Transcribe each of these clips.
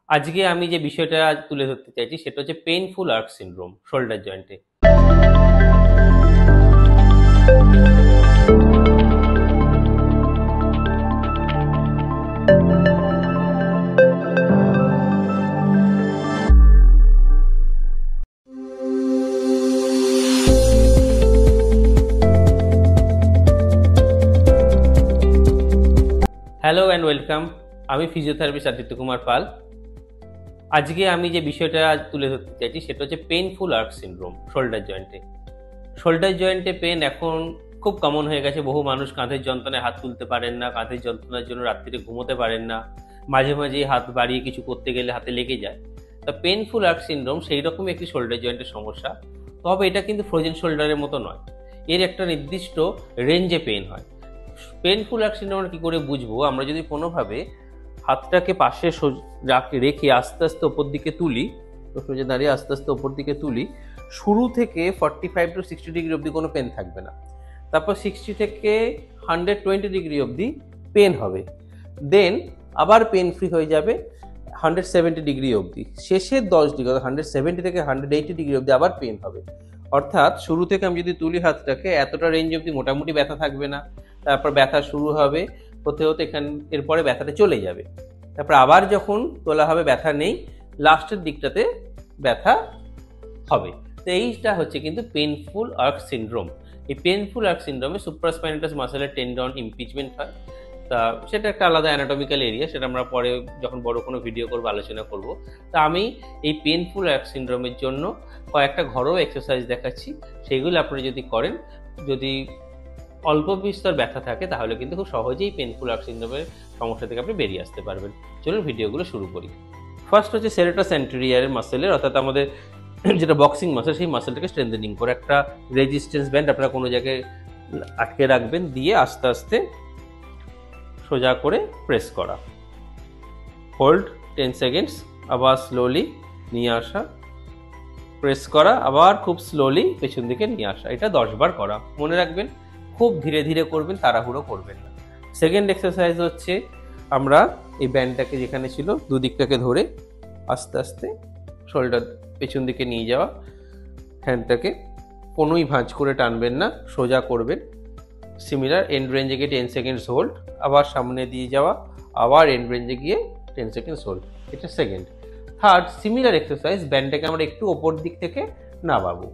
আজকে আমি যে বিষয়টা তুলে ধরতে চাইছি সেটা হচ্ছে পেইনফুল আর্ক সিনড্রোম শোল্ডার জয়েন্টে। Hello and welcome. আমি ফিজিওথেরাপিস্ট আদিত্য কুমার পাল। আজকে আমি যে বিষয়টা তুলে ধরতে চাইছি সেটা হচ্ছে পেইনফুল আর্ক সিনড্রোম শোল্ডার জয়েন্টে। শোল্ডার জয়েন্টে পেন এখন খুব কমন হয়ে গেছে। বহু মানুষ কাঁধের যন্ত্রণায় হাত তুলতে পারেন না, কাঁধের যন্ত্রণার জন্য রাত্রিরে ঘুমোতে পারেন না, মাঝে মাঝে হাত বাড়িয়ে কিছু করতে গেলে হাতে লেগে যায়। তা পেইনফুল আর্ক সিনড্রোম সেই রকমই একটি শোল্ডার জয়েন্টের সমস্যা। তবে এটা কিন্তু ফ্রোজেন শোল্ডারের মতো নয়, এর একটা নির্দিষ্ট রেঞ্জে পেন হয়। পেইনফুল আর্ক সিনড্রোম আমরা কী করে বুঝবো? আমরা যদি কোনোভাবে হাতটাকে পাশে রেখে আস্তে আস্তে ওপর দিকে তুলি, তো সোজা দাঁড়িয়ে আস্তে আস্তে ওপর দিকে তুলি, শুরু থেকে 45 to 60 ডিগ্রি অবধি কোনো পেন থাকবে না। তারপর 60 থেকে 120 ডিগ্রি অবধি পেন হবে। দেন আবার পেন ফ্রি হয়ে যাবে 170 ডিগ্রি অবধি। শেষের 10 ডিগ্রি, 170 থেকে 180 ডিগ্রি অবধি আবার পেন হবে। অর্থাৎ শুরু থেকে আমি যদি তুলি হাতটাকে, এতটা রেঞ্জ অবধি মোটামুটি ব্যথা থাকবে না। তারপর ব্যথা শুরু হবে হতে হতে এরপরে ব্যথাটা চলে যাবে। তারপর আবার যখন তোলা হবে ব্যথা নেই, লাস্টের দিকটাতে ব্যথা হবে। তো এইটা হচ্ছে কিন্তু পেইনফুল আর্ক সিনড্রোম। এই পেইনফুল আর্ক সিনড্রোমে সুপ্রাস্পাইনাটাস মাসেলের টেন্ডন ইমপিচমেন্ট হয়। তা সেটা একটা আলাদা অ্যানাটমিক্যাল এরিয়া, সেটা আমরা পরে যখন বড় কোনো ভিডিও করবো আলোচনা করব। তা আমি এই পেইনফুল আর্ক সিনড্রোমের জন্য কয়েকটা ঘরোয়া এক্সারসাইজ দেখাচ্ছি, সেগুলো আপনারা যদি করেন, যদি অল্প বিস্তর ব্যথা থাকে, তাহলে কিন্তু খুব সহজেই পেইনফুল আর্ক সিনড্রোমের সমস্যা থেকে আপনি বেরিয়ে আসতে পারবেন। চলুন ভিডিওগুলো শুরু করি। ফার্স্ট হচ্ছে সেরেটাস অ্যান্টেরিয়রের মাসেলের, অর্থাৎ আমাদের যেটা বক্সিং মাসেল, সেই মাসেলটাকে স্ট্রেংথেনিং করে একটা রেজিস্ট্যান্স ব্যান্ড আপনারা কোনো জায়গায় আটকে রাখবেন, দিয়ে আস্তে আস্তে সোজা করে প্রেস করা, হোল্ড 10 সেকেন্ডস, আবার স্লোলি নিয়ে আসা, প্রেস করা, আবার খুব স্লোলি পেছন দিকে নিয়ে আসা। এটা 10 বার করা। মনে রাখবেন খুব ধীরে ধীরে করবেন, তাড়াহুড়ো করবেন না। সেকেন্ড এক্সারসাইজ হচ্ছে আমরা এই ব্যান্ডটাকে যেখানে ছিল দুদিকটাকে ধরে আস্তে আস্তে শোল্ডার পেছন দিকে নিয়ে যাওয়া, হ্যান্ডটাকে কোনোই ভাঁজ করে টানবেন না, সোজা করবেন। সিমিলার এন্ড রেঞ্জে গিয়ে 10 সেকেন্ডস হোল্ড, আবার সামনে দিয়ে যাওয়া, আবার এন্ড রেঞ্জে গিয়ে 10 সেকেন্ডস হোল্ড। এটা সেকেন্ড। থার্ড সিমিলার এক্সারসাইজ, ব্যান্ডটাকে আমরা একটু ওপর দিক থেকে নামাবো।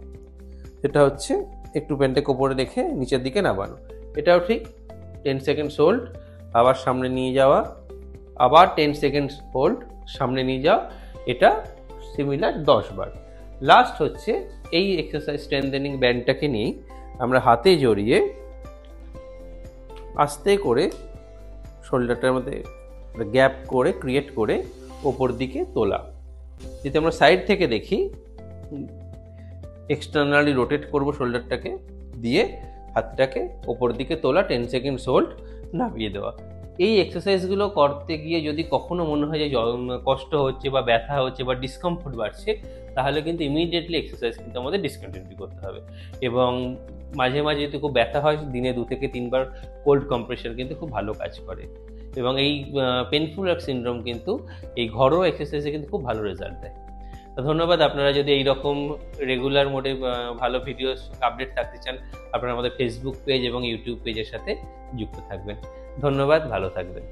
এটা হচ্ছে একটু ব্যান্ডটাকে ওপরে রেখে নিচের দিকে নামানো। এটাও ঠিক 10 সেকেন্ডস হোল্ড, আবার সামনে নিয়ে যাওয়া, আবার 10 সেকেন্ডস হোল্ড, সামনে নিয়ে যাওয়া। এটা সিমিলার 10 বার। লাস্ট হচ্ছে এই এক্সারসাইজ স্ট্রেংথেনিং ব্যান্ডটাকে নিয়ে আমরা হাতে জড়িয়ে আস্তে করে শোল্ডারটার মধ্যে গ্যাপ করে ক্রিয়েট করে ওপর দিকে তোলা। যদি আমরা সাইড থেকে দেখি, এক্সটার্নালি রোটেট করব শোল্ডারটাকে, দিয়ে হাতটাকে ওপর দিকে তোলা, 10 সেকেন্ডস হোল্ড, নামিয়ে দেওয়া। এই এক্সারসাইজগুলো করতে গিয়ে যদি কখনো মনে হয় যে কষ্ট হচ্ছে বা ব্যথা হচ্ছে বা ডিসকমফোর্ট বাড়ছে, তাহলে কিন্তু ইমিডিয়েটলি এক্সারসাইজ কিন্তু আমাদের ডিসকন্টিনিউ করতে হবে। এবং মাঝে মাঝে যদি খুব ব্যথা হয়, দিনে 2 থেকে 3 বার কোল্ড কম্প্রেশন কিন্তু খুব ভালো কাজ করে। এবং এই পেইনফুল আর্ক সিনড্রোম কিন্তু এই ঘরোয়া এক্সারসাইজে কিন্তু খুব ভালো রেজাল্ট দেয়। ধন্যবাদ। আপনারা যদি এইরকম রেগুলার মোডে ভালো ভিডিওস আপডেট থাকতে চান, আপনারা আমাদের ফেসবুক পেজ এবং ইউটিউব পেজের সাথে যুক্ত থাকবেন। ধন্যবাদ, ভালো থাকবেন।